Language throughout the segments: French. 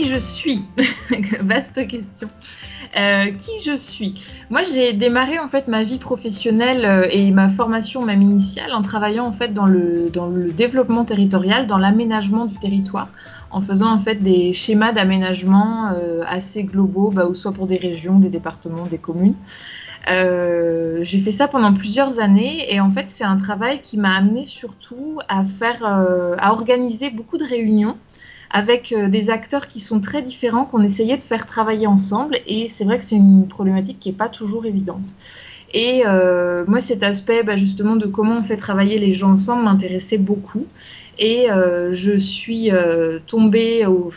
qui je suis? Vaste question. Qui je suis? Moi, j'ai démarré en fait ma vie professionnelle et ma formation même initiale en travaillant en fait dans le développement territorial, dans l'aménagement du territoire, en faisant en fait des schémas d'aménagement assez globaux, ou soit pour des régions, des départements, des communes. J'ai fait ça pendant plusieurs années et en fait c'est un travail qui m'a amené surtout à organiser beaucoup de réunions avec des acteurs qui sont très différents, qu'on essayait de faire travailler ensemble, et c'est vrai que c'est une problématique qui n'est pas toujours évidente. Et moi, cet aspect justement de comment on fait travailler les gens ensemble m'intéressait beaucoup. Et je suis tombée au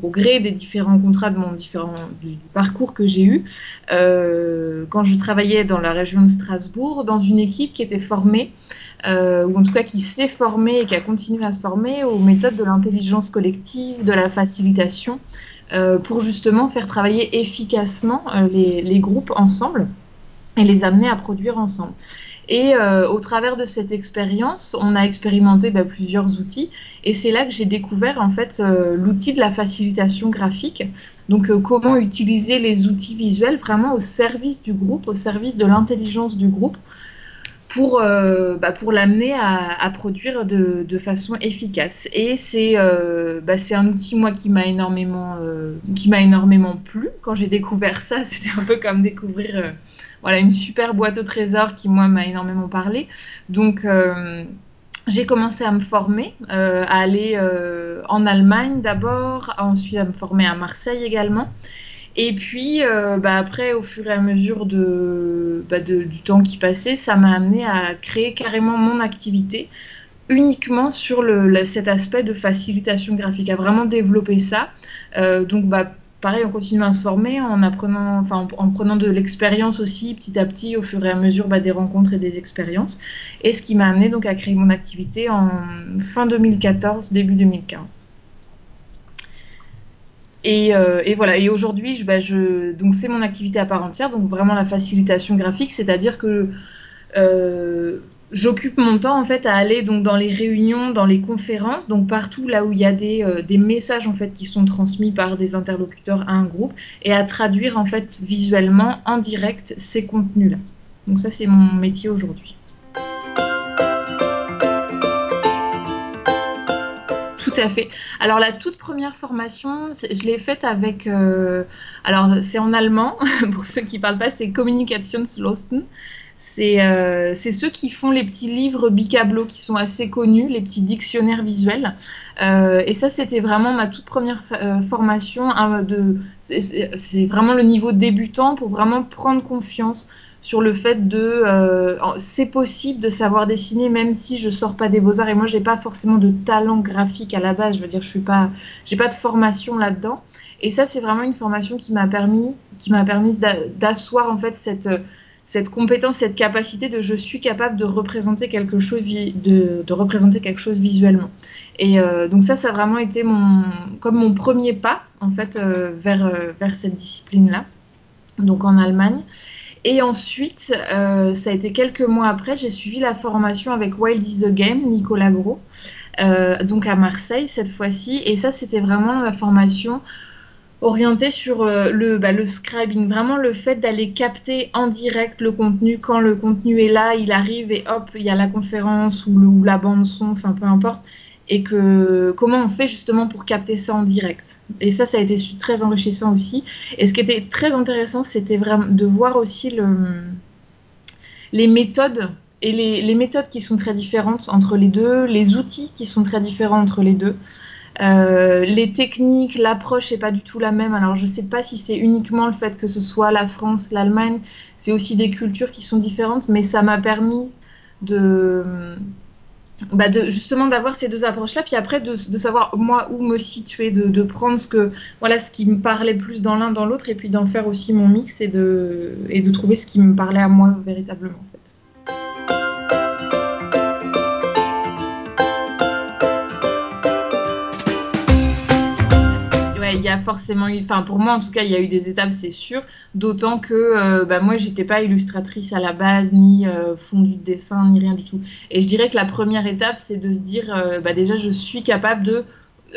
gré des différents contrats du parcours que j'ai eu quand je travaillais dans la région de Strasbourg, dans une équipe qui était formée, ou en tout cas qui s'est formée et qui a continué à se former aux méthodes de l'intelligence collective, de la facilitation, pour justement faire travailler efficacement les groupes ensemble et les amener à produire ensemble. Et au travers de cette expérience, on a expérimenté plusieurs outils, et c'est là que j'ai découvert en fait l'outil de la facilitation graphique. Donc comment utiliser les outils visuels vraiment au service du groupe, au service de l'intelligence du groupe, pour l'amener à produire de façon efficace. Et c'est un outil moi qui m'a énormément plu. Quand j'ai découvert ça, c'était un peu comme découvrir une super boîte au trésor qui moi m'a énormément parlé. Donc j'ai commencé à me former, à aller en Allemagne d'abord, ensuite à me former à Marseille également. Et puis, après, au fur et à mesure du temps qui passait, ça m'a amené à créer carrément mon activité uniquement sur cet aspect de facilitation graphique, à vraiment développer ça. Donc, pareil, on continue à se former en prenant de l'expérience aussi, petit à petit, au fur et à mesure des rencontres et des expériences. Et ce qui m'a amené donc à créer mon activité en fin 2014, début 2015. Et voilà. Et aujourd'hui, donc c'est mon activité à part entière, donc vraiment la facilitation graphique, c'est-à-dire que j'occupe mon temps en fait à aller donc dans les réunions, dans les conférences, donc partout là où il y a des messages en fait qui sont transmis par des interlocuteurs à un groupe, et à traduire en fait visuellement en direct ces contenus-là. Donc ça, c'est mon métier aujourd'hui. Tout à fait. Alors la toute première formation, je l'ai faite avec, alors c'est en allemand, pour ceux qui ne parlent pas, c'est Kommunikationslisten. C'est ceux qui font les petits livres Bicablo qui sont assez connus, les petits dictionnaires visuels. Et ça, c'était vraiment ma toute première formation. C'est vraiment le niveau débutant pour vraiment prendre confiance sur le fait c'est possible de savoir dessiner même si je sors pas des beaux-arts, et moi j'ai pas forcément de talent graphique à la base, je veux dire j'ai pas de formation là-dedans, et ça c'est vraiment une formation qui m'a permis d'asseoir en fait cette compétence, cette capacité je suis capable de représenter quelque chose visuellement. Et donc ça a vraiment été mon premier pas en fait vers cette discipline-là, donc en Allemagne. Et ensuite, ça a été quelques mois après, j'ai suivi la formation avec Wild is the Game, Nicolas Gros, donc à Marseille cette fois-ci. Et ça, c'était vraiment la formation orientée sur le scribing, vraiment le fait d'aller capter en direct le contenu. Quand le contenu est là, il arrive et hop, il y a la conférence ou la bande-son, enfin peu importe. Et comment on fait justement pour capter ça en direct. Et ça a été très enrichissant aussi. Et ce qui était très intéressant, c'était vraiment de voir aussi les méthodes, et les méthodes qui sont très différentes entre les deux, les outils qui sont très différents entre les deux, les techniques, l'approche n'est pas du tout la même. Alors je ne sais pas si c'est uniquement le fait que ce soit la France, l'Allemagne, c'est aussi des cultures qui sont différentes, mais ça m'a permis justement d'avoir ces deux approches-là, puis après de savoir moi où me situer, de prendre ce qui me parlait plus dans l'un, dans l'autre, et puis d'en faire aussi mon mix et de trouver ce qui me parlait à moi véritablement en fait. Il y a forcément eu, pour moi en tout cas, il y a eu des étapes, c'est sûr, d'autant que moi j'étais pas illustratrice à la base, ni fondue de dessin, ni rien du tout. Et je dirais que la première étape, c'est de se dire déjà je suis capable de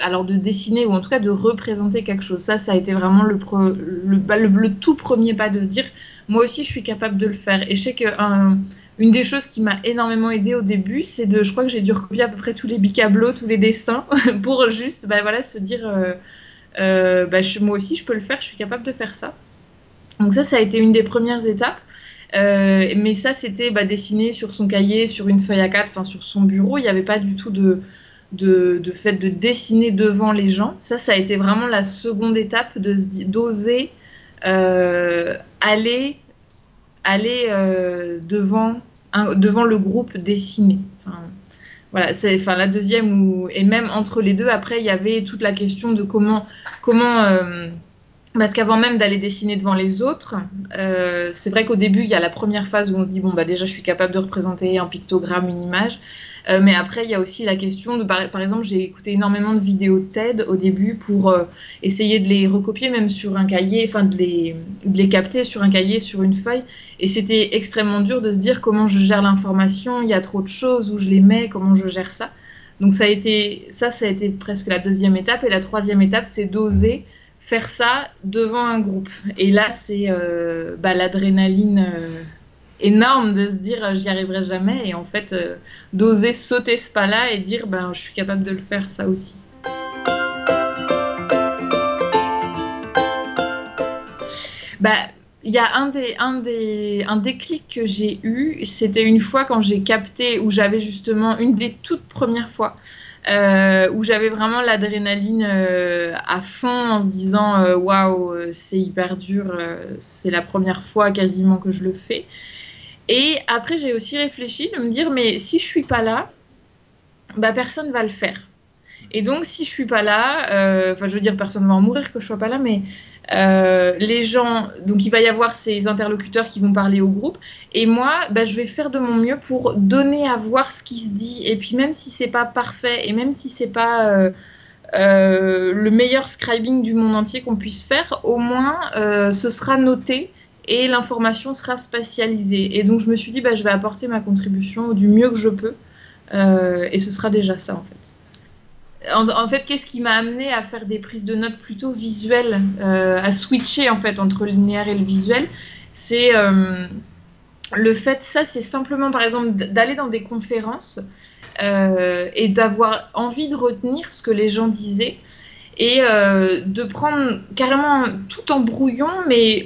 alors de dessiner ou en tout cas de représenter quelque chose. Ça a été vraiment le tout premier pas de se dire, moi aussi je suis capable de le faire. Et je sais que une des choses qui m'a énormément aidée au début, c'est je crois que j'ai dû recopier à peu près tous les bicablos, tous les dessins, pour juste voilà, se dire, moi aussi je peux le faire, je suis capable de faire ça. Donc ça a été une des premières étapes. Mais ça, c'était dessiner sur son cahier, sur une feuille A4, enfin sur son bureau. Il n'y avait pas du tout de fait de dessiner devant les gens. Ça a été vraiment la seconde étape d'oser aller devant le groupe dessiné. Enfin, voilà, c'est la deuxième et même entre les deux, après il y avait toute la question de comment parce qu'avant même d'aller dessiner devant les autres, c'est vrai qu'au début il y a la première phase où on se dit bon déjà je suis capable de représenter un pictogramme, une image. Mais après, il y a aussi la question de, par exemple, j'ai écouté énormément de vidéos TED au début pour essayer de les recopier même sur un cahier, enfin de les capter sur un cahier, sur une feuille. Et c'était extrêmement dur de se dire comment je gère l'information, il y a trop de choses, où je les mets, comment je gère ça. Donc ça a été presque la deuxième étape. Et la troisième étape, c'est d'oser faire ça devant un groupe. Et là, c'est l'adrénaline... énorme de se dire j'y arriverai jamais et en fait d'oser sauter ce pas-là et dire je suis capable de le faire ça aussi. Il y a un déclic que j'ai eu, c'était une fois quand j'ai capté, où j'avais justement une des toutes premières fois où j'avais vraiment l'adrénaline à fond en se disant waouh, c'est hyper dur, c'est la première fois quasiment que je le fais. Et après, j'ai aussi réfléchi de me dire, mais si je suis pas là, personne va le faire. Et donc, si je suis pas là, je veux dire, personne va en mourir que je sois pas là, mais les gens, donc il va y avoir ces interlocuteurs qui vont parler au groupe, et moi, je vais faire de mon mieux pour donner à voir ce qui se dit. Et puis, même si c'est pas parfait, et même si c'est pas le meilleur scribing du monde entier qu'on puisse faire, au moins, ce sera noté. Et l'information sera spatialisée. Et donc, je me suis dit, je vais apporter ma contribution du mieux que je peux. Et ce sera déjà ça, en fait. En fait, qu'est-ce qui m'a amené à faire des prises de notes plutôt visuelles, à switcher, en fait, entre le linéaire et le visuel? C'est le fait, ça, c'est simplement, par exemple, d'aller dans des conférences et d'avoir envie de retenir ce que les gens disaient et de prendre carrément tout en brouillon, mais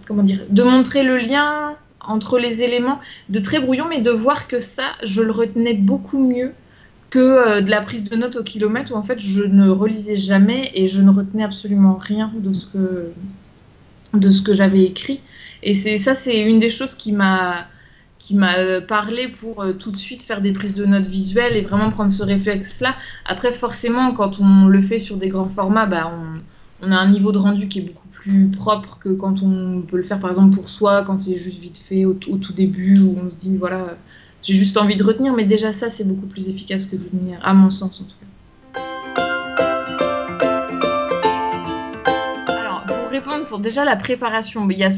comment dire, de montrer le lien entre les éléments, de très brouillon, mais de voir que ça, je le retenais beaucoup mieux que de la prise de notes au kilomètre, où en fait je ne relisais jamais et je ne retenais absolument rien de ce que j'avais écrit. Et c'est une des choses qui m'a parlé pour tout de suite faire des prises de notes visuelles et vraiment prendre ce réflexe-là. Après, forcément, quand on le fait sur des grands formats, on a un niveau de rendu qui est beaucoup plus propre que quand on peut le faire par exemple pour soi, quand c'est juste vite fait au tout début, où on se dit voilà, j'ai juste envie de retenir, mais déjà ça c'est beaucoup plus efficace que de linéaire, à mon sens en tout cas. Alors pour répondre, pour déjà la préparation, il y a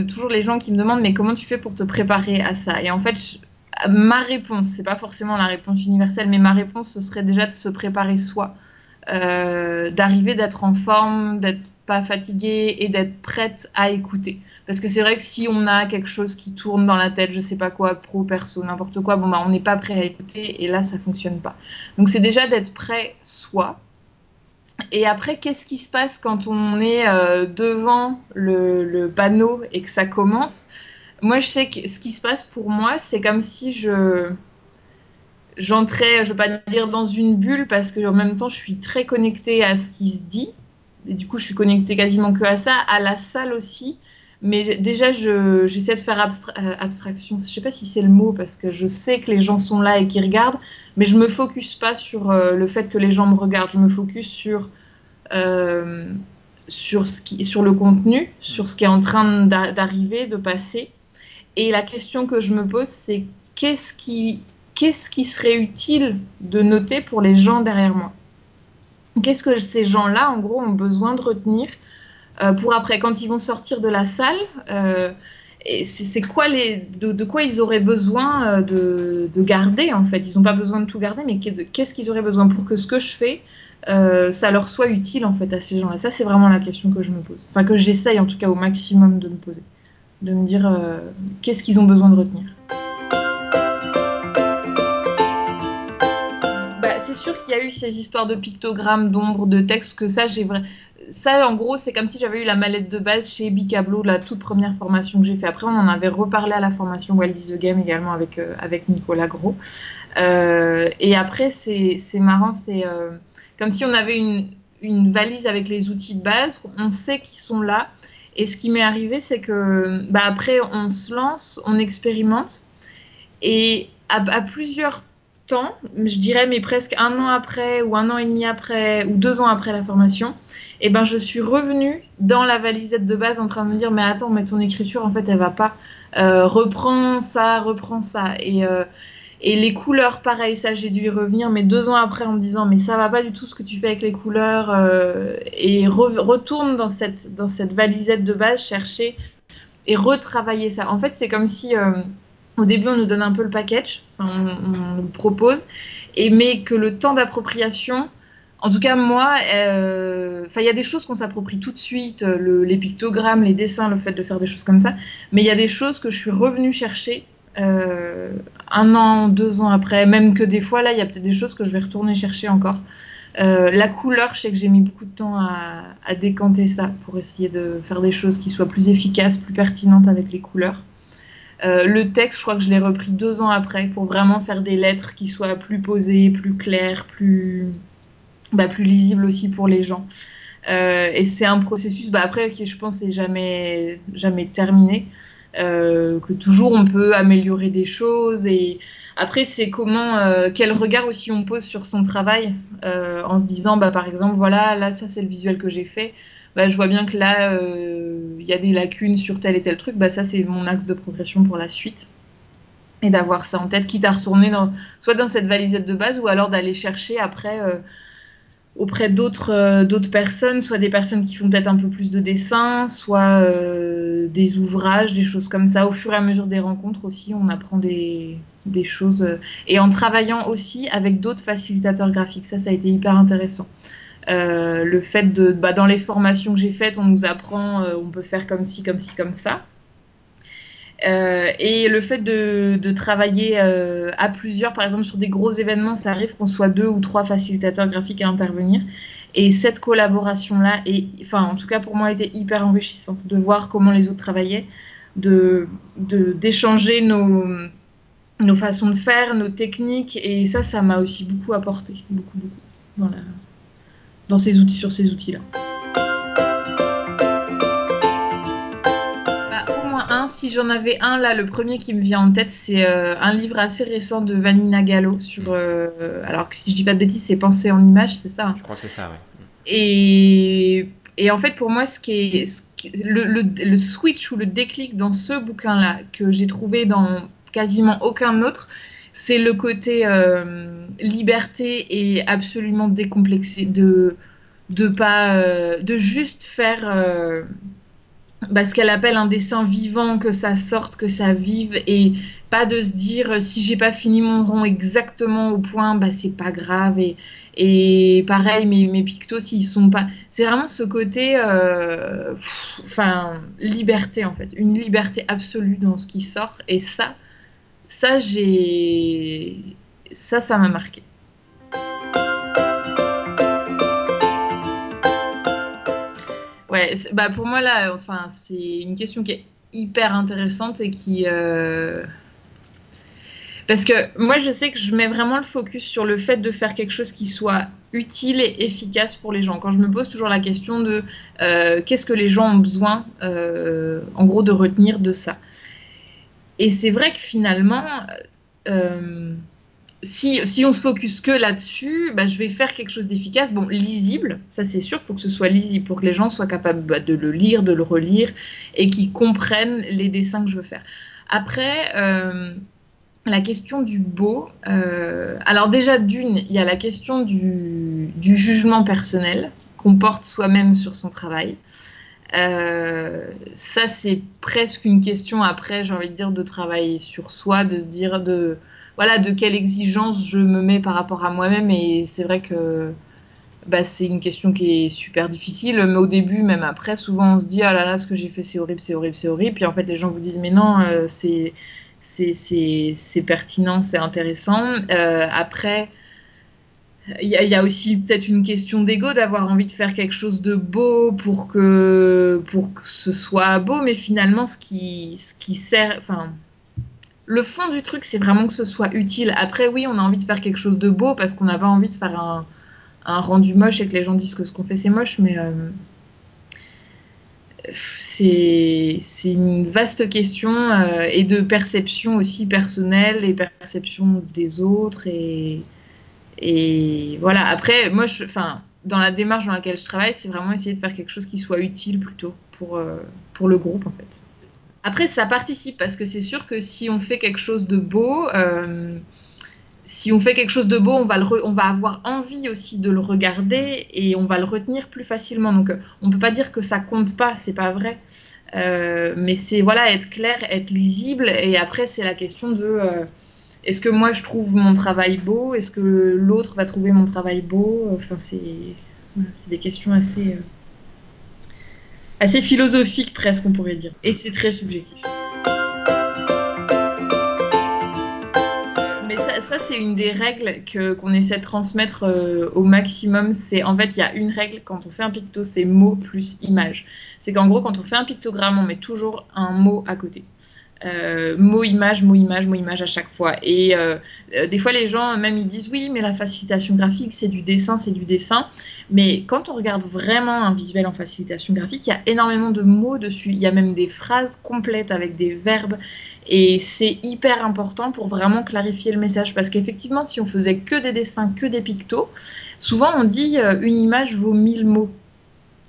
toujours les gens qui me demandent mais comment tu fais pour te préparer à ça? Et en fait, ma réponse, c'est pas forcément la réponse universelle, mais ma réponse ce serait déjà de se préparer soi. D'arriver, d'être en forme, d'être pas fatiguée et d'être prête à écouter. Parce que c'est vrai que si on a quelque chose qui tourne dans la tête, je sais pas quoi, pro, perso, n'importe quoi, on n'est pas prêt à écouter et là ça fonctionne pas. Donc c'est déjà d'être prêt soi. Et après, qu'est-ce qui se passe quand on est devant le panneau et que ça commence? Moi je sais que ce qui se passe pour moi, c'est comme si j'entrais, je ne vais pas dire dans une bulle parce qu'en même temps, je suis très connectée à ce qui se dit. Et du coup, je suis connectée quasiment que à ça, à la salle aussi. Mais déjà, j'essaie de faire abstraction. Je ne sais pas si c'est le mot parce que je sais que les gens sont là et qu'ils regardent. Mais je ne me focus pas sur le fait que les gens me regardent. Je me focus sur le contenu, sur ce qui est en train d'arriver, de passer. Et la question que je me pose, c'est qu'est-ce qui serait utile de noter pour les gens derrière moi? Qu'est-ce que ces gens-là, en gros, ont besoin de retenir pour après, quand ils vont sortir de la salle, et c'est quoi de quoi ils auraient besoin de garder, en fait. Ils n'ont pas besoin de tout garder, mais qu'est-ce qu'ils auraient besoin pour que ce que je fais, ça leur soit utile, en fait, à ces gens-là. Ça, c'est vraiment la question que je me pose. Enfin, que j'essaye, en tout cas, au maximum de me poser. De me dire qu'est-ce qu'ils ont besoin de retenir. C'est sûr qu'il y a eu ces histoires de pictogrammes, d'ombres, de textes, que ça, ça, en gros, c'est comme si j'avais eu la mallette de base chez Bicablo, la toute première formation que j'ai fait. Après, on en avait reparlé à la formation Walt is the Game également avec Nicolas Gros. Et après, c'est marrant, c'est comme si on avait une valise avec les outils de base, on sait qu'ils sont là. Et ce qui m'est arrivé, c'est que après, on se lance, on expérimente. Et à plusieurs temps, je dirais, mais presque 1 an après, ou 1 an et demi après, ou 2 ans après la formation, et je suis revenue dans la valisette de base en train de me dire, mais attends, mais ton écriture, en fait, elle va pas. Reprends ça. Et les couleurs, pareil, ça, j'ai dû y revenir, mais 2 ans après en me disant, mais ça va pas du tout ce que tu fais avec les couleurs, et retourne dans cette valisette de base, chercher et retravailler ça. En fait, c'est comme si... au début, on nous donne un peu le package, on nous propose, mais que le temps d'appropriation, en tout cas moi, il y a des choses qu'on s'approprie tout de suite, les pictogrammes, les dessins, le fait de faire des choses comme ça, mais il y a des choses que je suis revenue chercher 1 an, 2 ans après, même que des fois, là, il y a peut-être des choses que je vais retourner chercher encore. La couleur, je sais que j'ai mis beaucoup de temps à décanter ça pour essayer de faire des choses qui soient plus efficaces, plus pertinentes avec les couleurs. Le texte, je crois que je l'ai repris 2 ans après pour vraiment faire des lettres qui soient plus posées, plus claires, plus lisibles aussi pour les gens. Et c'est un processus, après, qui je pense n'est jamais terminé, que toujours on peut améliorer des choses. Et après, c'est quel regard aussi on pose sur son travail, en se disant, par exemple, voilà, là, ça c'est le visuel que j'ai fait. Je vois bien que là, y a des lacunes sur tel et tel truc, ça c'est mon axe de progression pour la suite. Et d'avoir ça en tête, quitte à retourner soit dans cette valisette de base, ou alors d'aller chercher après auprès d'autres personnes, soit des personnes qui font peut-être un peu plus de dessin, soit des ouvrages, des choses comme ça. Au fur et à mesure des rencontres aussi, on apprend des choses. Et en travaillant aussi avec d'autres facilitateurs graphiques, ça a été hyper intéressant. Le fait dans les formations que j'ai faites, on nous apprend, on peut faire comme ci, comme ci, comme ça. Et le fait de travailler à plusieurs, par exemple sur des gros événements, ça arrive qu'on soit 2 ou 3 facilitateurs graphiques à intervenir. Et cette collaboration-là, en tout cas pour moi, était hyper enrichissante, de voir comment les autres travaillaient, d'échanger nos façons de faire, nos techniques. Et ça m'a aussi beaucoup apporté, beaucoup sur ces outils-là. Au moins un, si j'en avais un, là, le premier qui me vient en tête, c'est un livre assez récent de Vanina Gallo sur... alors que si je dis pas de bêtises, c'est Penser en images, c'est ça, hein. Je crois que c'est ça, oui. Et en fait, pour moi, le switch ou le déclic dans ce bouquin-là, que j'ai trouvé dans quasiment aucun autre, c'est le côté liberté et absolument décomplexé de juste faire ce qu'elle appelle un dessin vivant, que ça sorte, que ça vive, et pas de se dire si j'ai pas fini mon rond exactement au point, c'est pas grave. Et pareil, mes pictos, s'ils sont pas... C'est vraiment ce côté liberté, en fait, une liberté absolue dans ce qui sort. Et ça m'a marqué. Ouais, pour moi là, c'est une question qui est hyper intéressante et qui parce que moi je sais que je mets vraiment le focus sur le fait de faire quelque chose qui soit utile et efficace pour les gens. Quand je me pose toujours la question de qu'est-ce que les gens ont besoin, en gros, de retenir de ça. Et c'est vrai que finalement, si on se focus que là-dessus, je vais faire quelque chose d'efficace, lisible, ça c'est sûr, il faut que ce soit lisible pour que les gens soient capables de le lire, de le relire, et qu'ils comprennent les dessins que je veux faire. Après, la question du beau, alors déjà d'une, il y a la question du jugement personnel qu'on porte soi-même sur son travail. Ça, c'est presque une question après, j'ai envie de dire, de travailler sur soi, de se dire voilà, de quelle exigence je me mets par rapport à moi-même. Et c'est vrai que bah, c'est une question qui est super difficile, mais au début, même après, souvent on se dit ah là là, ce que j'ai fait, c'est horrible, c'est horrible, c'est horrible. Puis en fait, les gens vous disent mais non, c'est pertinent, c'est intéressant. Après, il y a aussi peut-être une question d'ego, d'avoir envie de faire quelque chose de beau pour que ce soit beau, mais finalement, ce qui sert, enfin, le fond du truc, c'est vraiment que ce soit utile. Après, oui, on a envie de faire quelque chose de beau parce qu'on n'a pas envie de faire un rendu moche et que les gens disent que ce qu'on fait, c'est moche, mais c'est une vaste question et de perception aussi personnelle et perception des autres et voilà. Après, moi, enfin, dans la démarche dans laquelle je travaille, c'est vraiment essayer de faire quelque chose qui soit utile plutôt pour le groupe en fait. Après, ça participe parce que c'est sûr que si on fait quelque chose de beau, on va avoir envie aussi de le regarder et on va le retenir plus facilement. Donc, on peut pas dire que ça compte pas, c'est pas vrai. Mais c'est voilà, être clair, être lisible. Et après, c'est la question de est-ce que moi je trouve mon travail beau? Est-ce que l'autre va trouver mon travail beau? Enfin, c'est des questions assez philosophiques presque, on pourrait dire. Et c'est très subjectif. Ça c'est une des règles qu'on essaie de transmettre au maximum. C'est en fait, il y a une règle quand on fait un picto, c'est mot plus image. C'est qu'en gros, quand on fait un pictogramme, on met toujours un mot à côté. Mot, image, mot, image, mot, image à chaque fois. Et des fois, les gens, même, ils disent oui, mais la facilitation graphique, c'est du dessin, c'est du dessin. Mais quand on regarde vraiment un visuel en facilitation graphique, il y a énormément de mots dessus. Il y a même des phrases complètes avec des verbes. Et c'est hyper important pour vraiment clarifier le message. Parce qu'effectivement, si on faisait que des dessins, que des pictos, souvent on dit une image vaut 1000 mots.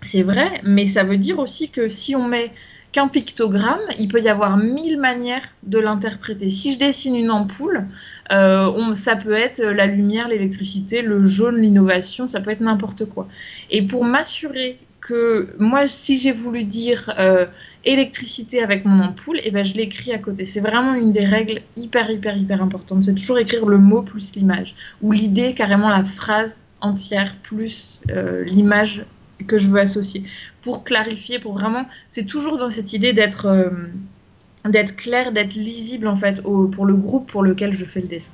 C'est vrai, mais ça veut dire aussi que si on met qu'un pictogramme, il peut y avoir 1000 manières de l'interpréter. Si je dessine une ampoule, ça peut être la lumière, l'électricité, le jaune, l'innovation, ça peut être n'importe quoi. Et pour m'assurer que moi, si j'ai voulu dire électricité avec mon ampoule, eh ben, je l'écris à côté. C'est vraiment une des règles hyper, hyper, hyper importantes. C'est toujours écrire le mot plus l'image. Ou l'idée, carrément la phrase entière plus l'image que je veux associer. Pour clarifier, pour vraiment... C'est toujours dans cette idée d'être clair, d'être lisible en fait pour le groupe pour lequel je fais le dessin.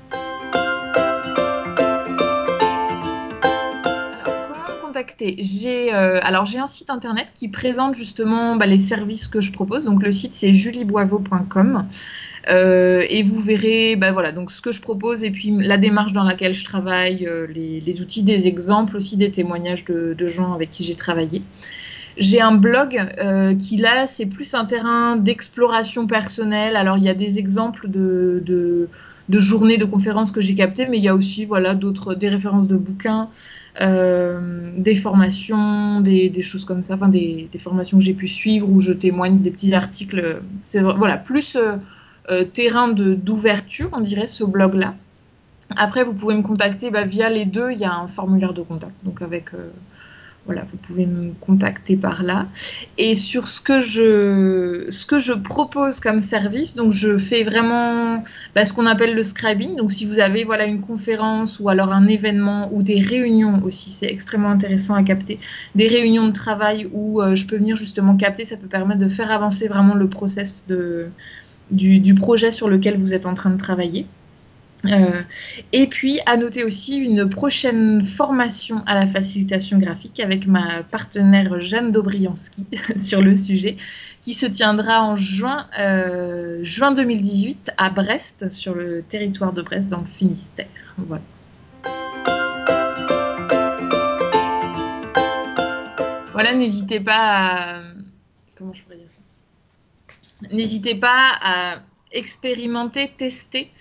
J'ai un site internet qui présente justement les services que je propose. Donc le site c'est julieboiveau.com et vous verrez voilà, donc ce que je propose et puis la démarche dans laquelle je travaille, les outils, des exemples aussi, des témoignages de gens avec qui j'ai travaillé. J'ai un blog qui là c'est plus un terrain d'exploration personnelle. Alors il y a des exemples de journées de conférences que j'ai captées, mais il y a aussi voilà, des références de bouquins, des formations, des choses comme ça, enfin des formations que j'ai pu suivre où je témoigne des petits articles. C'est voilà, plus terrain d'ouverture, on dirait, ce blog-là. Après, vous pouvez me contacter via les deux, il y a un formulaire de contact. Donc avec... voilà, vous pouvez me contacter par là. Et sur ce que je propose comme service, donc je fais vraiment ce qu'on appelle le scribing. Donc si vous avez voilà, une conférence ou alors un événement ou des réunions aussi, c'est extrêmement intéressant à capter. Des réunions de travail où je peux venir justement capter, ça peut permettre de faire avancer vraiment le process du projet sur lequel vous êtes en train de travailler. Et puis à noter aussi une prochaine formation à la facilitation graphique avec ma partenaire Jeanne Dobrianski sur le sujet qui se tiendra en juin 2018 à Brest, sur le territoire de Brest dans le Finistère. Voilà. Voilà, n'hésitez pas à... Comment je pourrais dire ça? N'hésitez pas à expérimenter, tester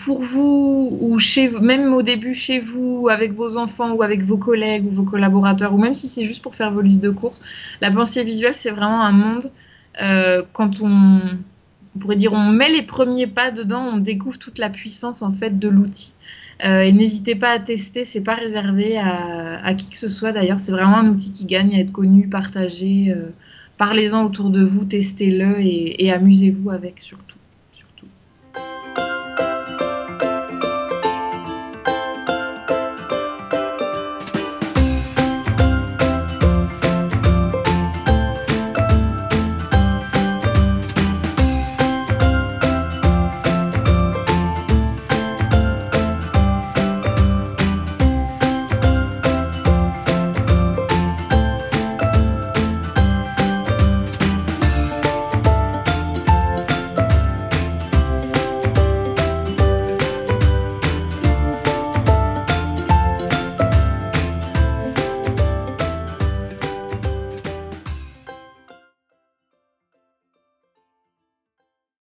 pour vous ou chez vous, même au début chez vous, avec vos enfants ou avec vos collègues ou vos collaborateurs, ou même si c'est juste pour faire vos listes de courses. La pensée visuelle, c'est vraiment un monde quand on pourrait dire on met les premiers pas dedans, on découvre toute la puissance en fait de l'outil. Et n'hésitez pas à tester, c'est pas réservé à qui que ce soit d'ailleurs, c'est vraiment un outil qui gagne à être connu, partagé. Parlez-en autour de vous, testez-le et amusez-vous avec surtout.